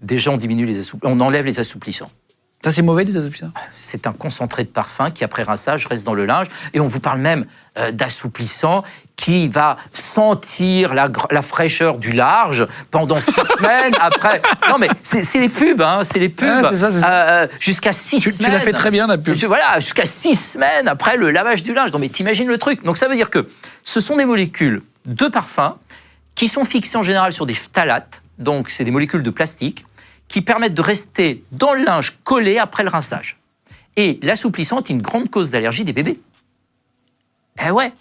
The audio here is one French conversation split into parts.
Déjà, on enlève les assouplissants. Ça, c'est mauvais, les assouplissants? C'est un concentré de parfum qui, après rinçage, reste dans le linge. Et on vous parle même d'assouplissant qui va sentir la fraîcheur du large pendant 6 semaines après. Non, mais c'est les pubs, hein, c'est les pubs. Ah, c'est ça. Jusqu'à 6 semaines. Tu l'as fait très bien, la pub. Voilà, jusqu'à 6 semaines après le lavage du linge. Non, mais t'imagines le truc. Donc, ça veut dire que ce sont des molécules de parfum qui sont fixées en général sur des phtalates. Donc, c'est des molécules de plastique qui permettent de rester dans le linge collé après le rinçage. Et l'assouplissant est une grande cause d'allergie des bébés. Eh ouais.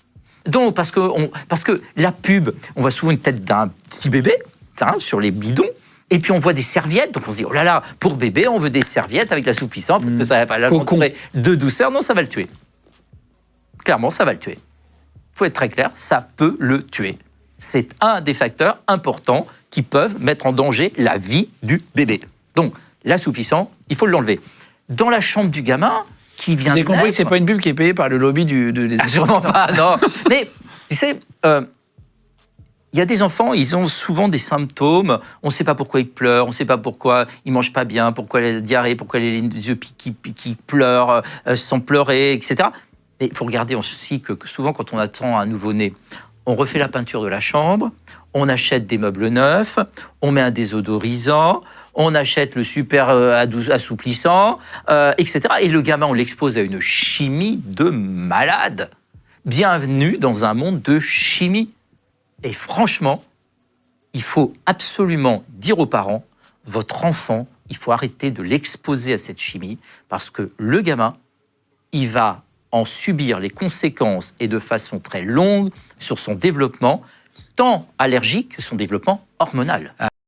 Donc, parce que la pub, on voit souvent une tête d'un petit bébé sur les bidons, et puis on voit des serviettes, donc on se dit, oh là là, pour bébé, on veut des serviettes avec l'assouplissant, parce que ça va l'apporter de douceur. Non, ça va le tuer. Clairement, ça va le tuer. Il faut être très clair, ça peut le tuer. C'est un des facteurs importants qui peuvent mettre en danger la vie du bébé. Donc, l'assouplissant, il faut l'enlever. Dans la chambre du gamin, qui vient de naître... Vous avez compris que ce n'est pas une pub qui est payée par le lobby des sûrement pas, non. Mais, tu sais, il y a des enfants, ils ont souvent des symptômes. On ne sait pas pourquoi ils pleurent, on ne sait pas pourquoi ils ne mangent pas bien, pourquoi la diarrhée, pourquoi les yeux qui pleurent, sans pleurer, etc. Et il faut regarder aussi que souvent, quand on attend un nouveau-né, on refait la peinture de la chambre, on achète des meubles neufs, on met un désodorisant, on achète le super assouplissant, etc. Et le gamin, on l'expose à une chimie de malade. Bienvenue dans un monde de chimie. Et franchement, il faut absolument dire aux parents, votre enfant, il faut arrêter de l'exposer à cette chimie, parce que le gamin, il va en subir les conséquences et de façon très longue sur son développement, tant allergique que son développement hormonal.